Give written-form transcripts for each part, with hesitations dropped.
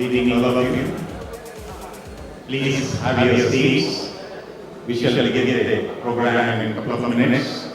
Good evening, all of you. Please have your seats. We shall begin the program in a couple of minutes.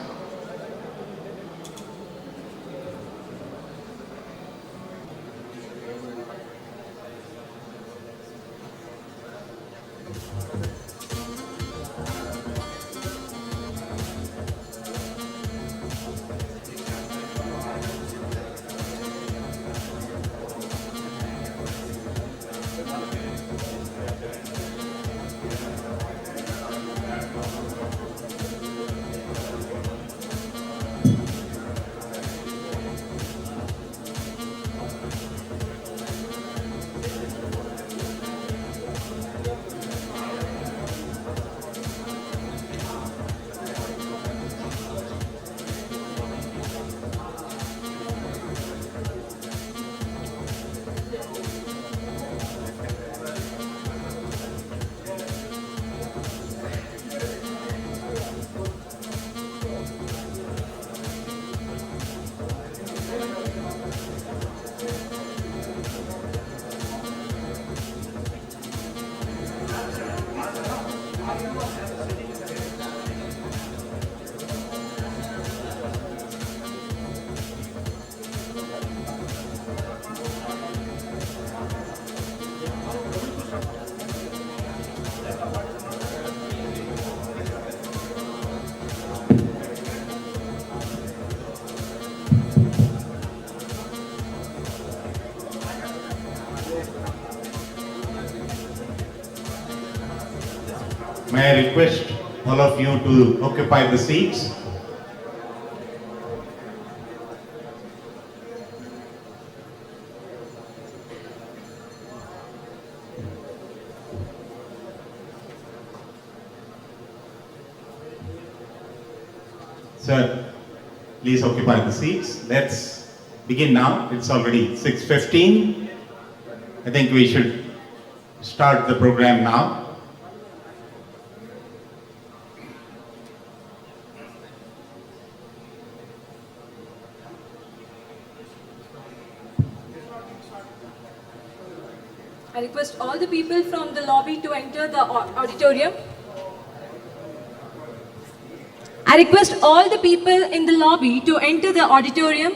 May I request all of you to occupy the seats? Sir, please occupy the seats. Let's begin now. It's already 6:15. I think we should start the program now. I request all the people from the lobby to enter the auditorium. I request all the people in the lobby to enter the auditorium.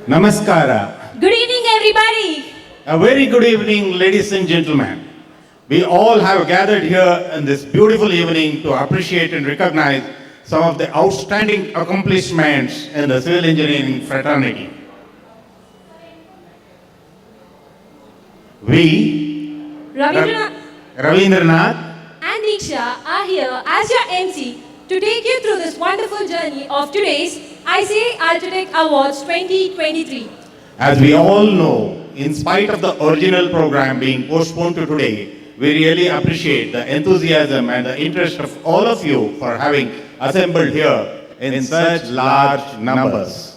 Namaskara. Good evening, everybody. A very good evening, ladies and gentlemen. We all have gathered here in this beautiful evening to appreciate and recognize some of the outstanding accomplishments in the civil engineering fraternity. We, Ravindranath And Diksha are here as your MC to take you through this wonderful journey of today's ICI UltraTech Awards 2023. As we all know, in spite of the original program being postponed to today, we really appreciate the enthusiasm and the interest of all of you for having assembled here in such large numbers.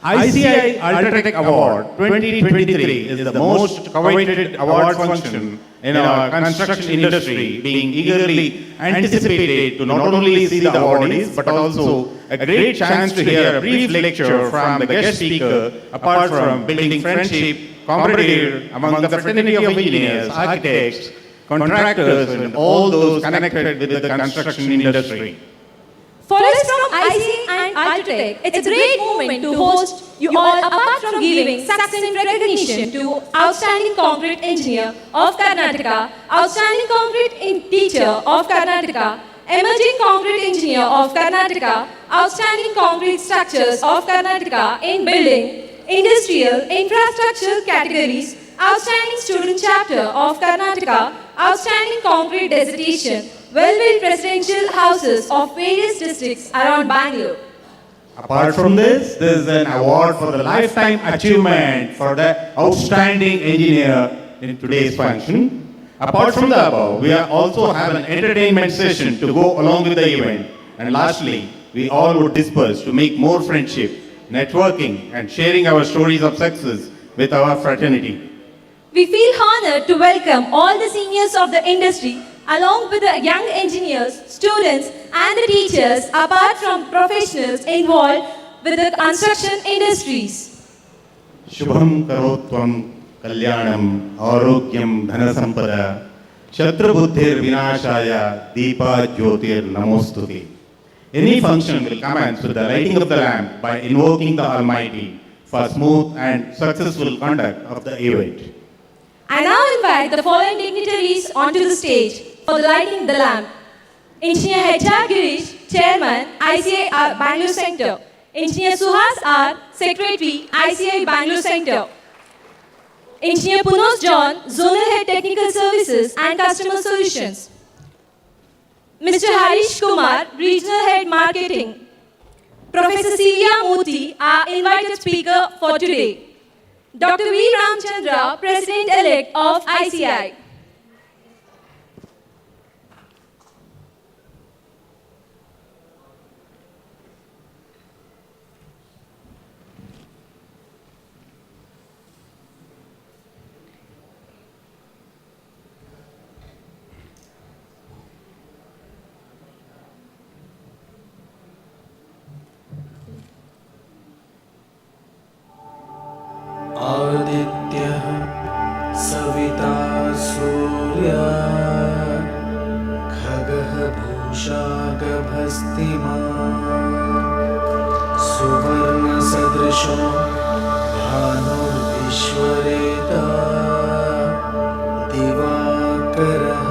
ICI UltraTech Award 2023 is the most coveted award function in our construction industry, being eagerly anticipated to not only see the awardees but also a great chance to hear a brief lecture from the guest speaker apart from building friendship, camaraderie among the fraternity of engineers, architects, contractors and all those connected with the construction industry. For us from ICI and UltraTech, it's a great moment to host you all apart from giving succinct recognition to Outstanding Concrete Engineer of Karnataka, Outstanding Concrete Teacher of Karnataka, Emerging Concrete Engineer of Karnataka, Outstanding Concrete Structures of Karnataka in Building, Industrial, Infrastructure categories, Outstanding Student Chapter of Karnataka, Outstanding Concrete Dissertation, well-built residential houses of various districts around Bangalore. Apart from this, there is an award for the lifetime achievement for the outstanding engineer in today's function. Apart from the above, we also have an entertainment session to go along with the event. And lastly, we all would disperse to make more friendship, networking, and sharing our stories of success with our fraternity. We feel honored to welcome all the seniors of the industry along with the young engineers, students and the teachers apart from professionals involved with the construction industries. Shubham karotvam kalyanam arogyam dhanasampada Shatrabuddhir vinashaya deepa jyotir namostuti. Any function will commence with the lighting of the lamp by invoking the Almighty for smooth and successful conduct of the event. I now invite the following dignitaries onto the stage for the lighting the lamp. Engineer H.R. Girish, Chairman, ICI Bangalore Center. Engineer Suhas R., Secretary, ICI Bangalore Center. Engineer Punos John, Zonal Head Technical Services and Customer Solutions. Mr. Harish Kumar, Regional Head Marketing. Professor C.V.R. Murthy, our invited speaker for today. Dr. V. Ramchandra, President-elect of ICI. आदित्यः सविता सूर्यः खगः भूषागभस्तिमान् सुवर्णसदृशो भानुर्विश्वरेतः दिवाकरः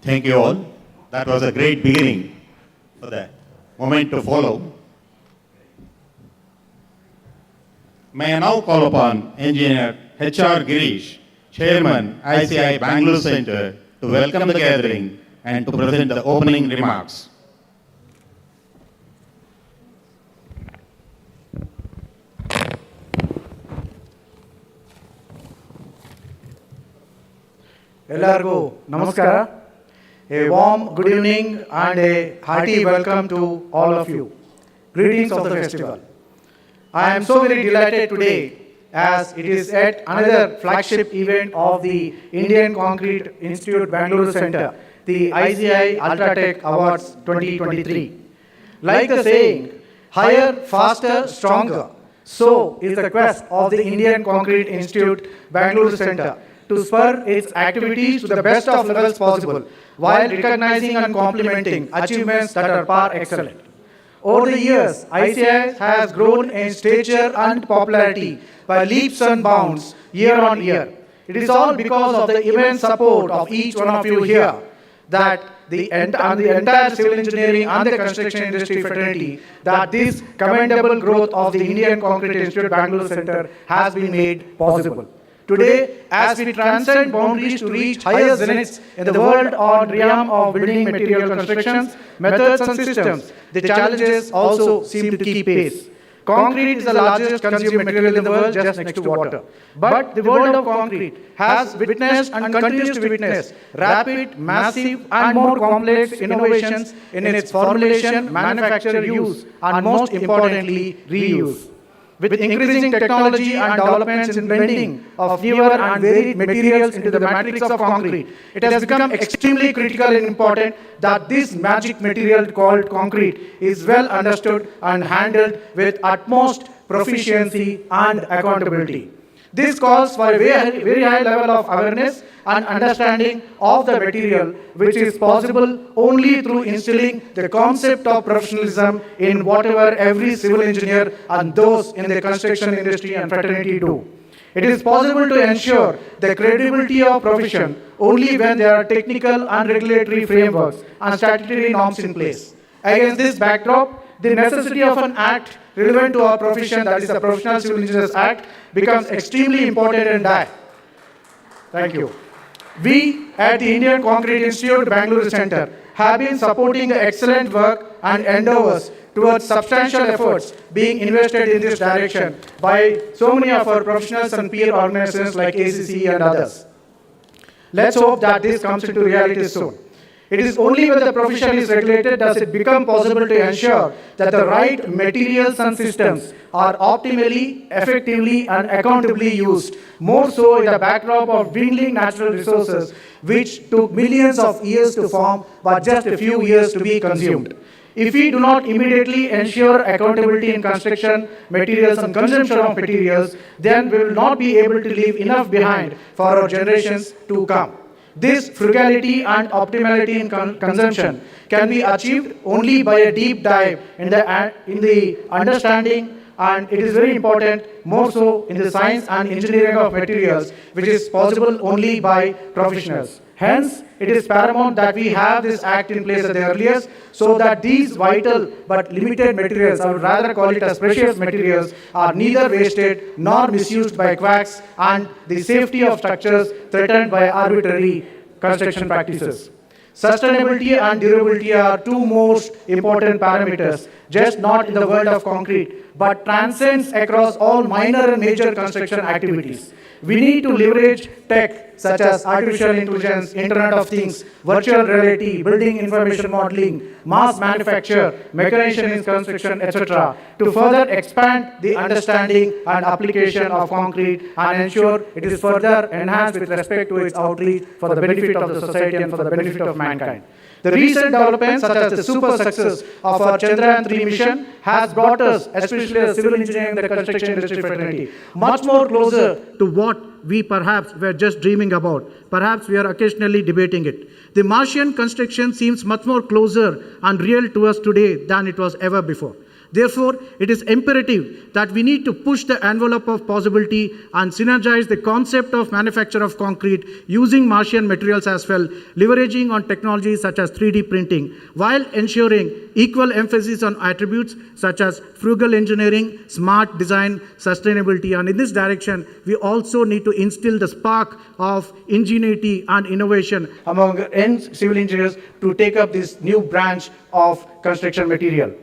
Thank you all. That was a great beginning for the moment to follow. May I now call upon Engineer H.R. Girish, Chairman, ICI Bangalore Center, to welcome the gathering and to present the opening remarks. ಎಲ್ಲರಿಗೂ ನಮಸ್ಕಾರ. A warm good evening and a hearty welcome to all of you. Greetings of the festival. I am so very delighted today as it is yet another flagship event of the Indian Concrete Institute Bangalore Center, the ICI UltraTech Awards 2023. Like the saying, higher, faster, stronger. So is the quest of the Indian Concrete Institute Bangalore Center to spur its activities to the best of levels possible while recognizing and complementing achievements that are par excellent. Over the years, ICI has grown in stature and popularity by leaps and bounds year on year. It is all because of the immense support of each one of you here that the entire civil engineering and the construction industry fraternity that this commendable growth of the Indian Concrete Institute Bangalore Center has been made possible. Today, as we transcend boundaries to reach higher zeniths in the world or realm of building material constructions, methods and systems, the challenges also seem to keep pace. Concrete is the largest consumed material in the world, just next to water. But the world of concrete has witnessed and continues to witness rapid, massive and more complex innovations in its formulation, manufacture, use and most importantly, reuse. With increasing technology and developments in blending of newer and varied materials into the matrix of concrete, it has become extremely critical and important that this magic material called concrete is well understood and handled with utmost proficiency and accountability. This calls for a very, very high level of awareness and understanding of the material, which is possible only through instilling the concept of professionalism in whatever every civil engineer and those in the construction industry and fraternity do. It is possible to ensure the credibility of profession only when there are technical and regulatory frameworks and statutory norms in place. Against this backdrop, the necessity of an act relevant to our profession, that is the Professional Civil Engineers Act, becomes extremely important and dire. Thank you. We at the Indian Concrete Institute, Bangalore Center, have been supporting the excellent work and endeavors towards substantial efforts being invested in this direction by so many of our professionals and peer organizations like ACC and others. Let's hope that this comes into reality soon. It is only when the profession is regulated does it become possible to ensure that the right materials and systems are optimally, effectively, and accountably used, more so in the backdrop of dwindling natural resources, which took millions of years to form but just a few years to be consumed. If we do not immediately ensure accountability in construction materials and consumption of materials, then we will not be able to leave enough behind for our generations to come. This frugality and optimality in consumption can be achieved only by a deep dive in the understanding, and it is very important, more so in the science and engineering of materials, which is possible only by professionals. Hence, it is paramount that we have this act in place at the earliest, so that these vital but limited materials, I would rather call it as precious materials, are neither wasted nor misused by quacks, and the safety of structures threatened by arbitrary construction practices. Sustainability and durability are two most important parameters, just not in the world of concrete, but transcends across all minor and major construction activities. We need to leverage tech such as artificial intelligence, Internet of Things, virtual reality, building information modeling, mass manufacture, mechanization in construction, etc., to further expand the understanding and application of concrete and ensure it is further enhanced with respect to its outreach for the benefit of the society and for the benefit of mankind. The recent developments, such as the super success of our Chandrayaan-3 mission, has brought us, especially as civil engineering and the construction industry fraternity, much more closer to what we perhaps were just dreaming about. Perhaps we are occasionally debating it. The Martian construction seems much more closer and real to us today than it was ever before. Therefore, it is imperative that we need to push the envelope of possibility and synergize the concept of manufacture of concrete using Martian materials as well, leveraging on technologies such as 3D printing, while ensuring equal emphasis on attributes such as frugal engineering, smart design, sustainability. And in this direction, we also need to instill the spark of ingenuity and innovation among civil engineers to take up this new branch of construction material.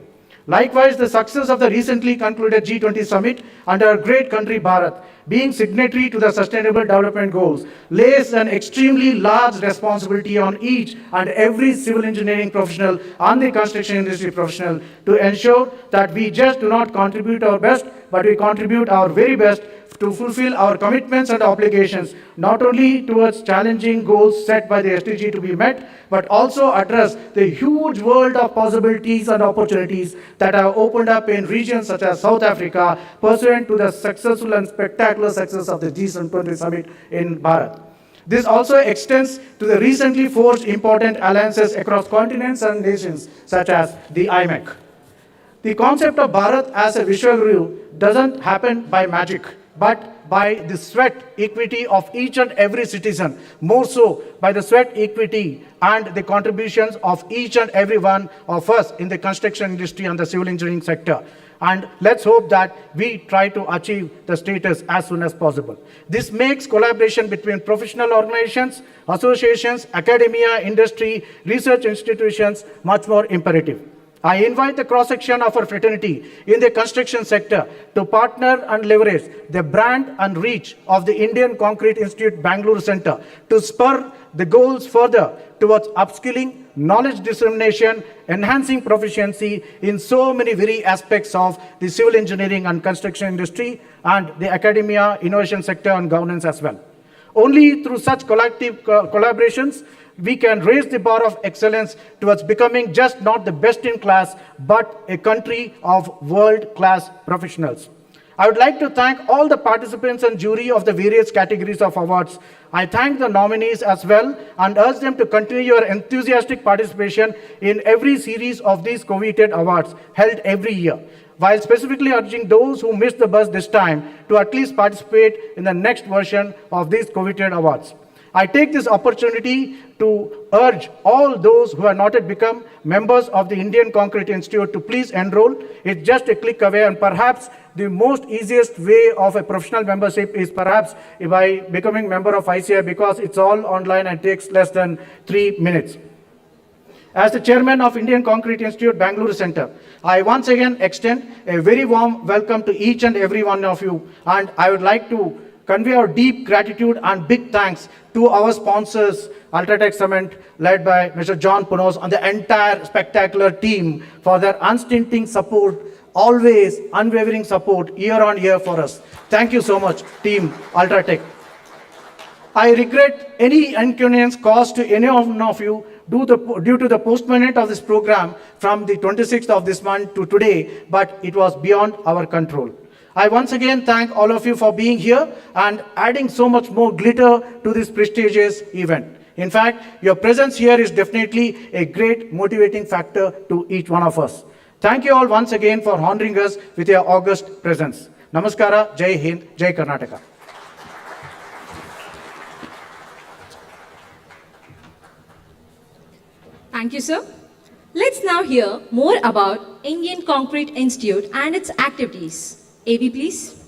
Likewise, the success of the recently concluded G20 summit under our great country Bharat, being signatory to the Sustainable Development Goals, lays an extremely large responsibility on each and every civil engineering professional and the construction industry professional to ensure that we just do not contribute our best, but we contribute our very best to fulfill our commitments and obligations, not only towards challenging goals set by the SDG to be met, but also address the huge world of possibilities and opportunities that have opened up in regions such as South Africa, pursuant to the successful and spectacular success of the G20 summit in Bharat. This also extends to the recently forged important alliances across continents and nations, such as the IMEC. The concept of Bharat as a Vishwaguru doesn't happen by magic, but by the sweat equity of each and every citizen, more so by the sweat equity and the contributions of each and every one of us in the construction industry and the civil engineering sector. And let's hope that we try to achieve the status as soon as possible. This makes collaboration between professional organizations, associations, academia, industry, research institutions much more imperative. I invite the cross-section of our fraternity in the construction sector to partner and leverage the brand and reach of the Indian Concrete Institute Bangalore Center to spur the goals further towards upskilling, knowledge dissemination, enhancing proficiency in so many very aspects of the civil engineering and construction industry and the academia, innovation sector and governance as well. Only through such collective collaborations we can raise the bar of excellence towards becoming just not the best in class, but a country of world-class professionals. I would like to thank all the participants and jury of the various categories of awards. I thank the nominees as well and urge them to continue your enthusiastic participation in every series of these coveted awards held every year, while specifically urging those who missed the bus this time to at least participate in the next version of these coveted awards. I take this opportunity to urge all those who have not yet become members of the Indian Concrete Institute to please enroll. It's just a click away, and perhaps the most easiest way of a professional membership is perhaps by becoming member of ICI, because it's all online and takes less than 3 minutes. As the chairman of Indian Concrete Institute, Bangalore Center, I once again extend a very warm welcome to each and every one of you, and I would like to convey our deep gratitude and big thanks to our sponsors, UltraTech Cement, led by Mr. John Punos, and the entire spectacular team for their unstinting support, always unwavering support year on year for us. Thank you so much, team UltraTech. I regret any inconvenience caused to any one of you due to the postponement of this program from the 26th of this month to today, but it was beyond our control. I once again thank all of you for being here and adding so much more glitter to this prestigious event. In fact, your presence here is definitely a great motivating factor to each one of us. Thank you all once again for honoring us with your august presence. Namaskara, Jai Hind, Jai Karnataka. Thank you, sir. Let's now hear more about Indian Concrete Institute and its activities. AV, please.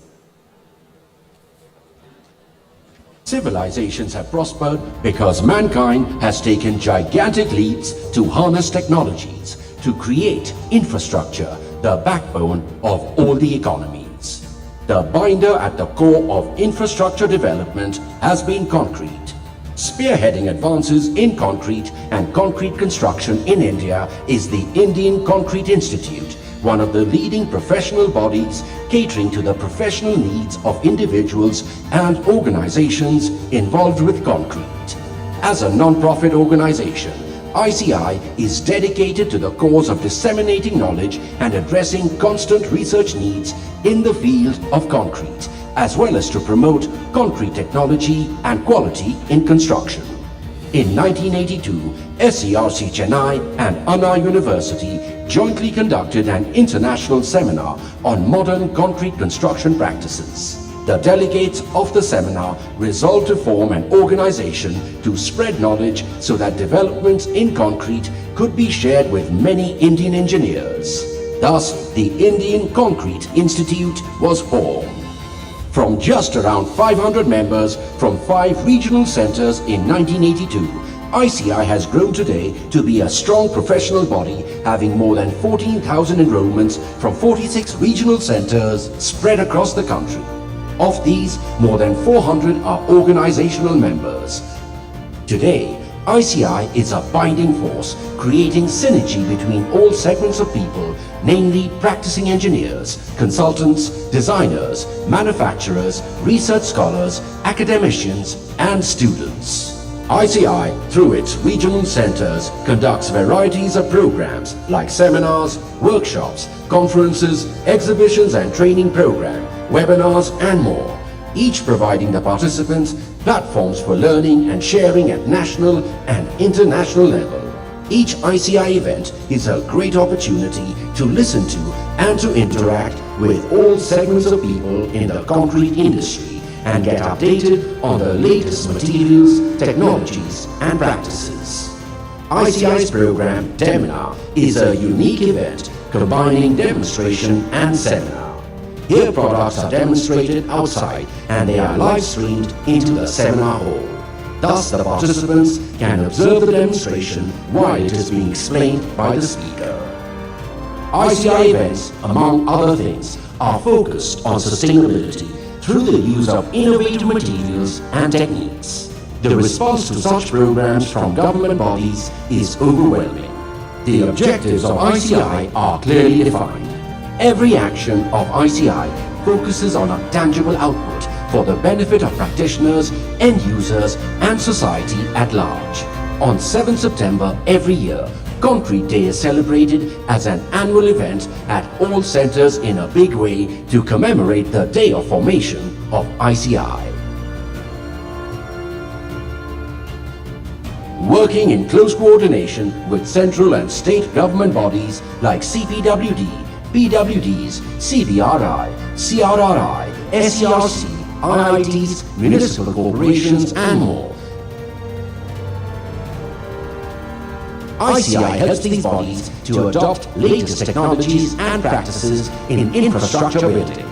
Civilizations have prospered because mankind has taken gigantic leaps to harness technologies to create infrastructure, the backbone of all the economies. The binder at the core of infrastructure development has been concrete. Spearheading advances in concrete and concrete construction in India is the Indian Concrete Institute, one of the leading professional bodies catering to the professional needs of individuals and organizations involved with concrete. As a non-profit organization, ICI is dedicated to the cause of disseminating knowledge and addressing constant research needs in the field of concrete, as well as to promote concrete technology and quality in construction. In 1982, SCRC Chennai and Anna University jointly conducted an international seminar on modern concrete construction practices. The delegates of the seminar resolved to form an organization to spread knowledge so that developments in concrete could be shared with many Indian engineers. Thus, the Indian Concrete Institute was born. From just around 500 members from 5 regional centers in 1982, ICI has grown today to be a strong professional body having more than 14,000 enrollments from 46 regional centers spread across the country. Of these, more than 400 are organizational members. Today, ICI is a binding force, creating synergy between all segments of people, namely practicing engineers, consultants, designers, manufacturers, research scholars, academicians, and students. ICI, through its regional centers, conducts varieties of programs like seminars, workshops, conferences, exhibitions and training program, webinars, and more, each providing the participants platforms for learning and sharing at national and international level. Each ICI event is a great opportunity to listen to and to interact with all segments of people in the concrete industry and get updated on the latest materials, technologies, and practices. ICI's program, Deminar, is a unique event combining demonstration and seminar. Here products are demonstrated outside and they are live streamed into the seminar hall. Thus the participants can observe the demonstration while it is being explained by the speaker. ICI events, among other things, are focused on sustainability through the use of innovative materials and techniques. The response to such programs from government bodies is overwhelming. The objectives of ICI are clearly defined. Every action of ICI focuses on a tangible output for the benefit of practitioners, end users, and society at large. On 7 September every year, Concrete Day is celebrated as an annual event at all centers in a big way to commemorate the day of formation of ICI. Working in close coordination with central and state government bodies like CPWD, PWDs, CBRI, CRRI, SERC, IITs, municipal corporations and more. ICI helps these bodies to adopt latest technologies and practices in infrastructure building.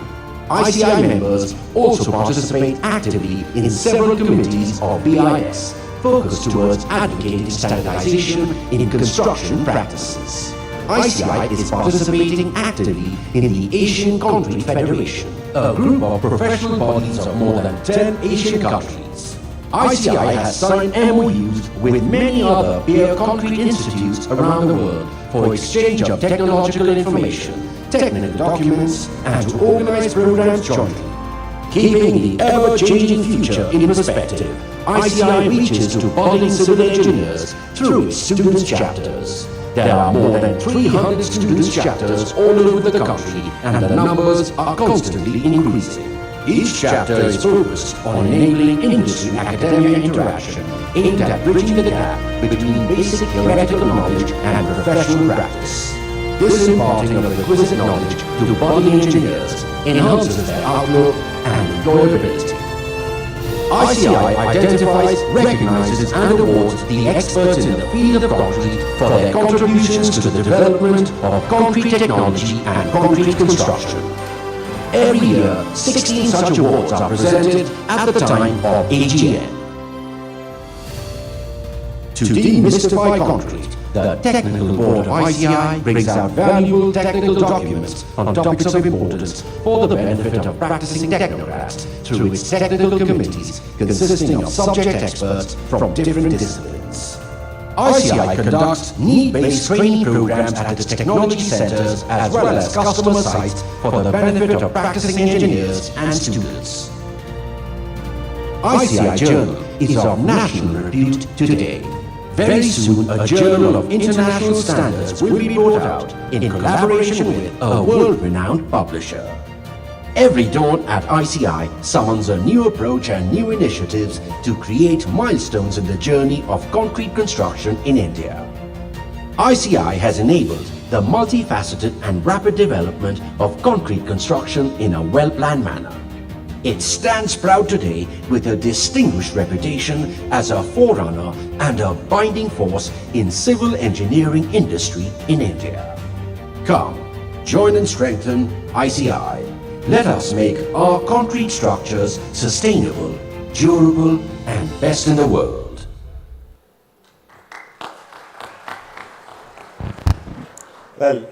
ICI members also participate actively in several committees of BIS focused towards advocating standardization in construction practices. ICI is participating actively in the Asian Concrete Federation, a group of professional bodies of more than 10 Asian countries. ICI has signed MOUs with many other peer concrete institutes around the world for exchange of technological information, technical documents, and to organize programs jointly. Keeping the ever-changing future in perspective, ICI reaches to budding civil engineers through its students' chapters. There are more than 300 students' chapters all over the country, and the numbers are constantly increasing. Each chapter is focused on enabling industry-academia interaction, aimed at bridging the gap between basic theoretical knowledge and professional practice. This imparting of requisite knowledge to budding engineers enhances their outlook and employability. ICI identifies, recognizes and awards the experts in the field of concrete for their contributions to the development of concrete technology and concrete construction. Every year, 16 such awards are presented at the time of AGM. To demystify concrete, the Technical Board of ICI brings out valuable technical documents on topics of importance for the benefit of practicing technocrats through its technical committees consisting of subject experts from different disciplines. ICI conducts need-based training programs at its technology centers as well as customer sites for the benefit of practicing engineers and students. ICI Journal is of national repute today. Very soon, a journal of international standards will be brought out in collaboration with a world-renowned publisher. Every dawn at ICI summons a new approach and new initiatives to create milestones in the journey of concrete construction in India. ICI has enabled the multifaceted and rapid development of concrete construction in a well-planned manner. It stands proud today with a distinguished reputation as a forerunner and a binding force in civil engineering industry in India. Come, join and strengthen ICI. Let us make our concrete structures sustainable, durable, and best in the world. Well,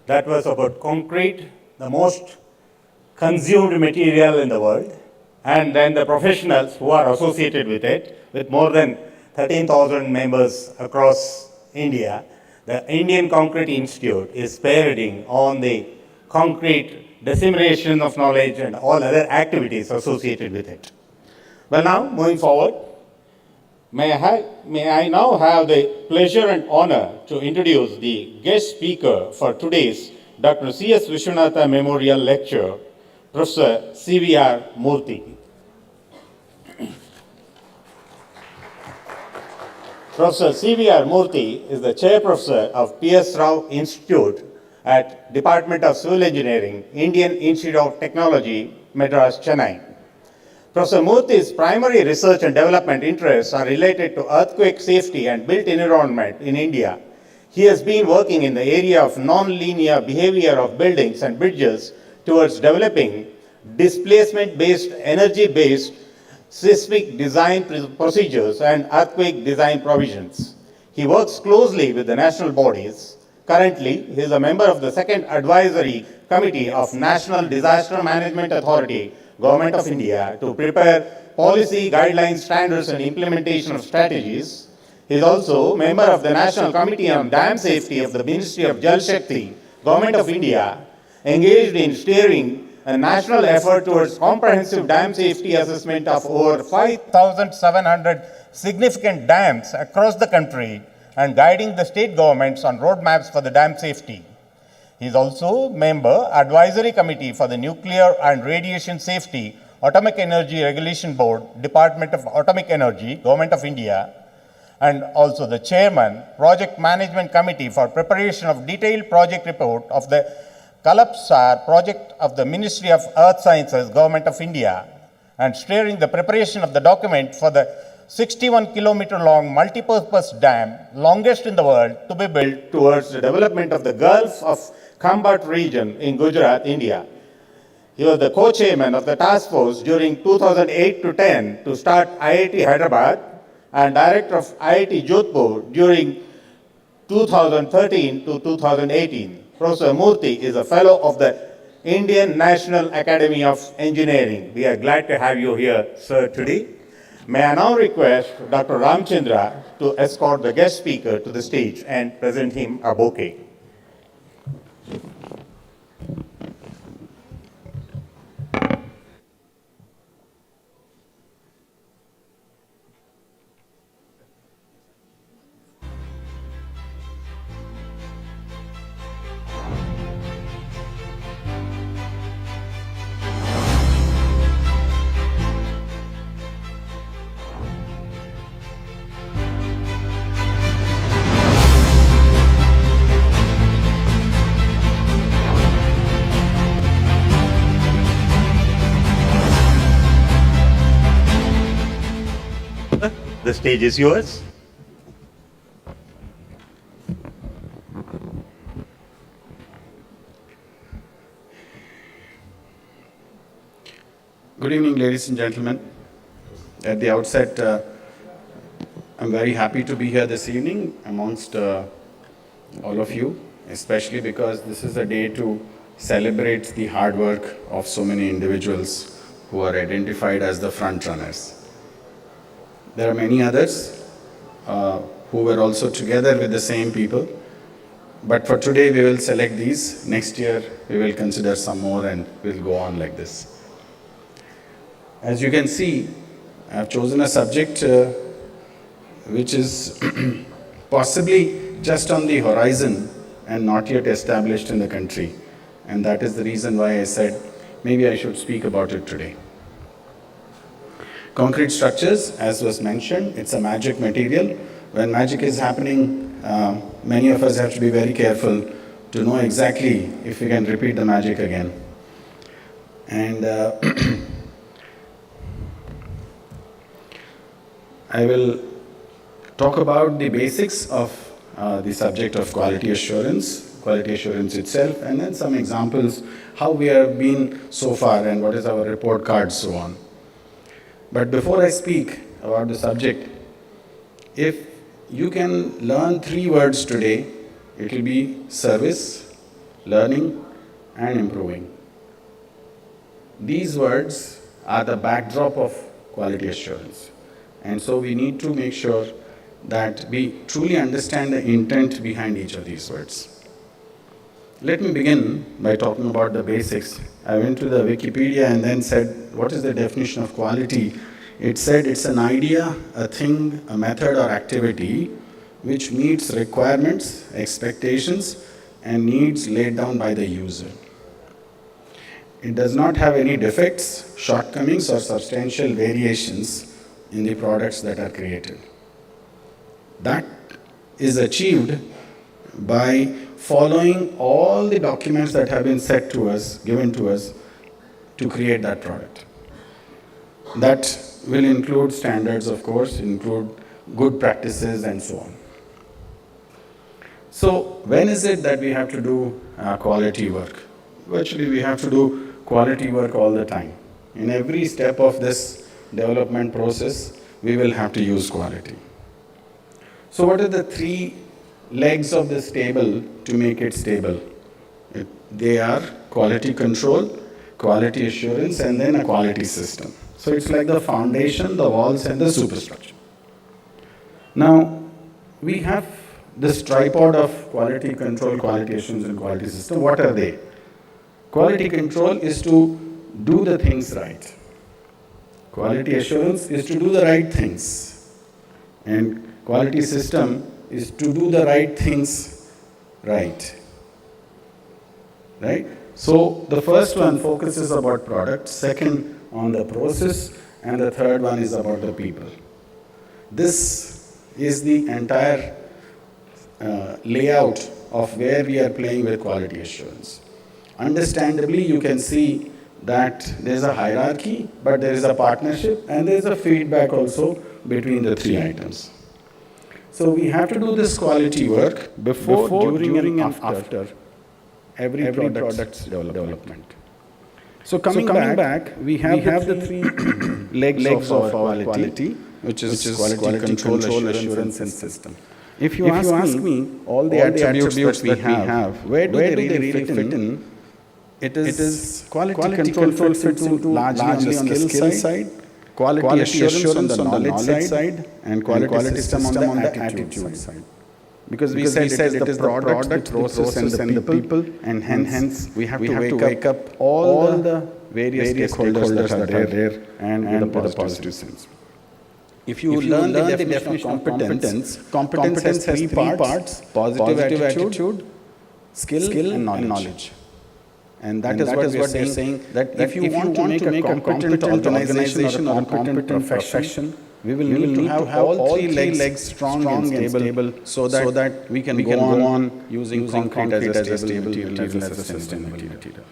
that was about concrete, the most consumed material in the world, and then the professionals who are associated with it, with more than 13,000 members across India. The Indian Concrete Institute is spearheading on the concrete dissemination of knowledge and all other activities associated with it. Well, now, moving forward, may I now have the pleasure and honor to introduce the guest speaker for today's Dr. C.S. Vishwanatha Memorial Lecture, Professor C.V.R. Murthy. Professor C.V.R. Murthy is the Chair Professor of P.S. Rao Institute at Department of Civil Engineering, Indian Institute of Technology, Madras, Chennai. Professor Murthy's primary research and development interests are related to earthquake safety and built environment in India. He has been working in the area of non-linear behavior of buildings and bridges towards developing displacement-based, energy-based seismic design procedures and earthquake design provisions. He works closely with the national bodies. Currently, he is a member of the Second Advisory Committee of National Disaster Management Authority, Government of India, to prepare policy, guidelines, standards, and implementation of strategies. He is also a member of the National Committee on Dam Safety of the Ministry of Jal Shakti, Government of India, engaged in steering a national effort towards comprehensive dam safety assessment of over 5,700 significant dams across the country and guiding the state governments on roadmaps for the dam safety. He is also member advisory committee for the Nuclear and Radiation Safety Atomic Energy Regulation Board, Department of Atomic Energy, Government of India, and also the chairman, Project Management Committee for preparation of detailed project report of the Kalapsar project of the Ministry of Earth Sciences, Government of India, and steering the preparation of the document for the 61-kilometer long multi-purpose dam, longest in the world, to be built towards the development of the Gulf of Khambat region in Gujarat, India. He was the co-chairman of the task force during 2008 to 10 to start IIT Hyderabad and director of IIT Jodhpur during 2013 to 2018. Professor Murthy is a fellow of the Indian National Academy of Engineering. We are glad to have you here, sir, today. May I now request Dr. Ramchandra to escort the guest speaker to the stage and present him a bouquet. The stage is yours. Good evening, ladies and gentlemen. At the outset, I'm very happy to be here this evening amongst all of you, especially because this is a day to celebrate the hard work of so many individuals who are identified as the front runners. There are many others who were also together with the same people, but for today we will select these. Next year we will consider some more and we'll go on like this. As you can see, I have chosen a subject which is possibly just on the horizon and not yet established in the country. And that is the reason why I said maybe I should speak about it today. Concrete structures, as was mentioned, it's a magic material. When magic is happening, many of us have to be very careful to know exactly if we can repeat the magic again. And I will talk about the basics of the subject of quality assurance itself, and then some examples how we have been so far and what is our report card, so on. But before I speak about the subject, if you can learn 3 words today, it will be service, learning, and improving. These words are the backdrop of quality assurance. And so we need to make sure that we truly understand the intent behind each of these words. Let me begin by talking about the basics. I went to the Wikipedia and then said, what is the definition of quality? It said it's an idea, a thing, a method or activity which meets requirements, expectations, and needs laid down by the user. It does not have any defects, shortcomings, or substantial variations in the products that are created. That is achieved by following all the documents that have been set to us, given to us, to create that product. That will include standards, of course, include good practices and so on. So when is it that we have to do quality work? Virtually we have to do quality work all the time. In every step of this development process, we will have to use quality. So what are the 3 legs of this table to make it stable? They are quality control, quality assurance, and then a quality system. So it's like the foundation, the walls, and the superstructure. Now, we have this tripod of quality control, quality assurance, and quality system. What are they? Quality control is to do the things right. Quality assurance is to do the right things. And quality system is to do the right things right. Right? So the first one focuses about product, second on the process, and the third one is about the people. This is the entire layout of where we are playing with quality assurance. Understandably, you can see that there is a hierarchy, but there is a partnership, and there is a feedback also between the three items. So we have to do this quality work before, during and after every product's development. So coming back, we have the three legs of our quality, which is quality control, assurance, and system. If you ask me, all the attributes that we have, where do they really fit in? It is quality control fits into largely on the skill side, quality assurance on the knowledge side, and quality system on the attitude side. Because we said it is the product, the process, and the people, and hence we have to wake up all the various stakeholders that are there and with a positive sense. If you learn the definition of competence has three parts: positive attitude, skill, and knowledge. And that is what we are saying, that if you want to make a competent organization or a competent profession, we will need to have all three legs strong and stable so that we can go on using concrete as a stable material, as a sustainable material.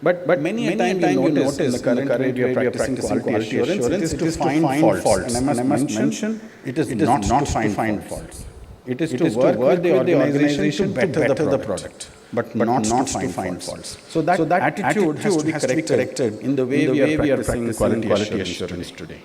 But many a time you notice in the current way we are practicing quality assurance, it is to find faults. And I must mention, it is not to find faults. It is to work with the organization to better the product, but not to find faults. So that attitude has to be corrected in the way we are practicing quality assurance today.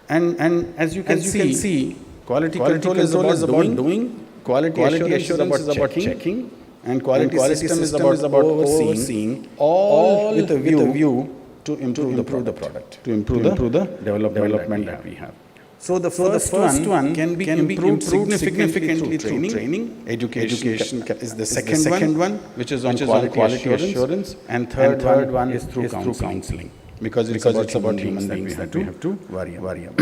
And as you can see, quality control is about doing, quality assurance is about checking, and quality system is about overseeing, all with a view to improve the product, to improve the development that we have. So the first one can be improved significantly through training. Education is the second one, which is on quality assurance, and third one is through counseling, because it's about human beings that we have to worry about.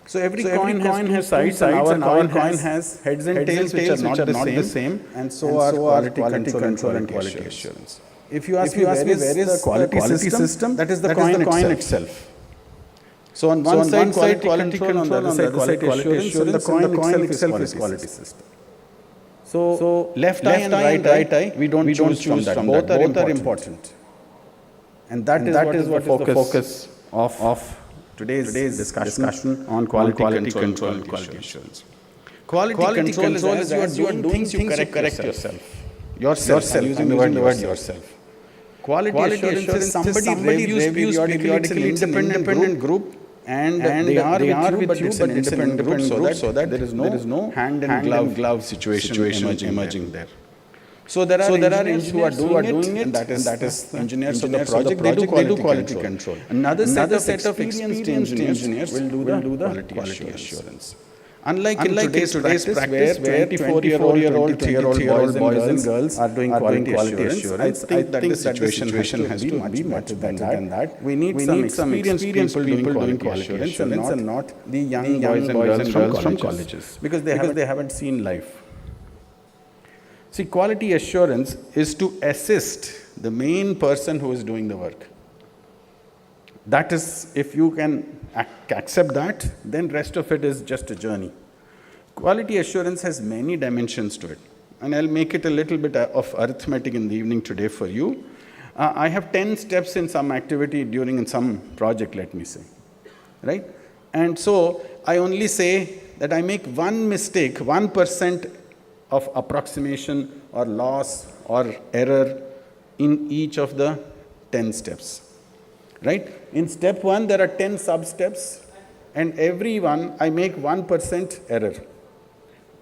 So every coin has sides, and our coin has heads and tails which are not the same, and so are quality control and quality assurance. If you ask me where is the quality system, that is the coin itself. So on one side quality control, on the other side quality assurance, the coin itself is quality system. So left eye and right eye, we don't choose from that. Both are important. And that is what is the focus of today's discussion on quality control and quality assurance. Quality control is as you are doing things, you correct yourself. Using the word yourself. Quality assurance is somebody reviews periodically. It's an independent group, and they are with you, but it's an independent group, so that there is no hand and glove situation emerging there. So there are engineers who are doing it, and that is engineers of the project. They do quality control. Another set of experienced engineers will do the quality assurance. Unlike in today's practice where 24-year-old, 3-year-old boys and girls are doing quality assurance, I think that the situation has to be much better than that. We need some experienced people doing quality assurance and not the young boys and girls from colleges, because they haven't seen life. See, quality assurance is to assist the main person who is doing the work. That is, if you can accept that, then rest of it is just a journey. Quality assurance has many dimensions to it, and I'll make it a little bit of arithmetic in the evening today for you. I have 10 steps in some activity in some project, let me say, right? And so I only say that I make one mistake, 1% of approximation or loss or error in each of the 10 steps. Right? In step 1, there are 10 sub-steps, and every one I make 1% error.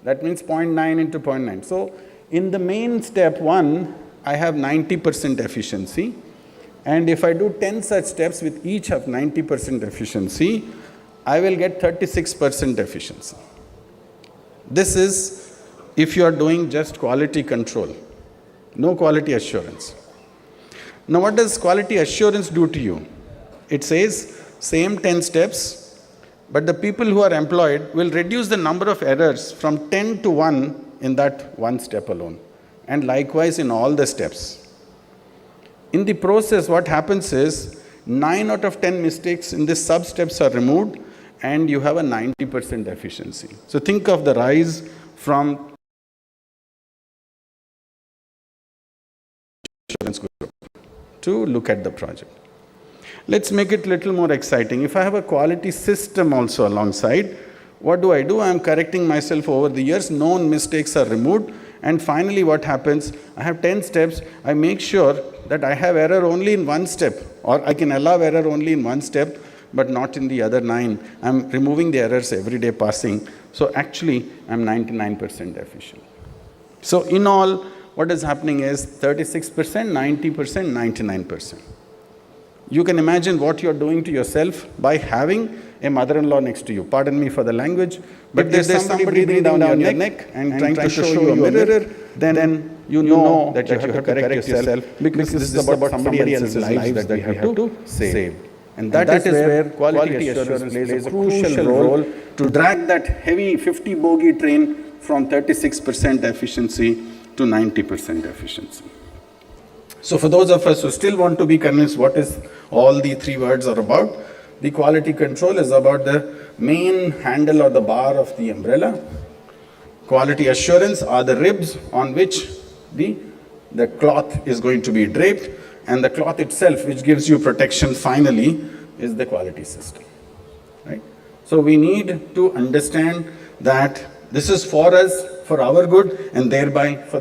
That means 0.9 into 0.9. So in the main step 1, I have 90% efficiency, and if I do 10 such steps with each of 90% efficiency, I will get 36% efficiency. This is if you are doing just quality control, no quality assurance. Now, what does quality assurance do to you? It says, same 10 steps, but the people who are employed will reduce the number of errors from 10 to 1 in that one step alone. And likewise in all the steps. In the process, what happens is 9 out of 10 mistakes in these sub-steps are removed and you have a 90% efficiency. So think of the rise from insurance group to look at the project. Let's make it a little more exciting. If I have a quality system also alongside, what do? I'm correcting myself over the years, known mistakes are removed, and finally what happens, I have 10 steps, I make sure that I have error only in one step, or I can allow error only in one step, but not in the other 9. I'm removing the errors every day passing, so actually I'm 99% efficient. So in all, what is happening is 36%, 90%, 99%. You can imagine what you're doing to yourself by having a mother-in-law next to you. Pardon me for the language, but if there's somebody breathing down your neck and trying to show you a mirror, then you know that you have to correct yourself because this is about somebody else's lives that we have to save. And that is where quality assurance plays a crucial role to drag that heavy 50 bogie train from 36% efficiency to 90% efficiency. So for those of us who still want to be convinced what is all the 3 words are about, the quality control is about the main handle or the bar of the umbrella. Quality assurance are the ribs on which the cloth is going to be draped, and the cloth itself, which gives you protection finally, is the quality system. Right? So we need to understand that this is for us, for our good, and thereby for the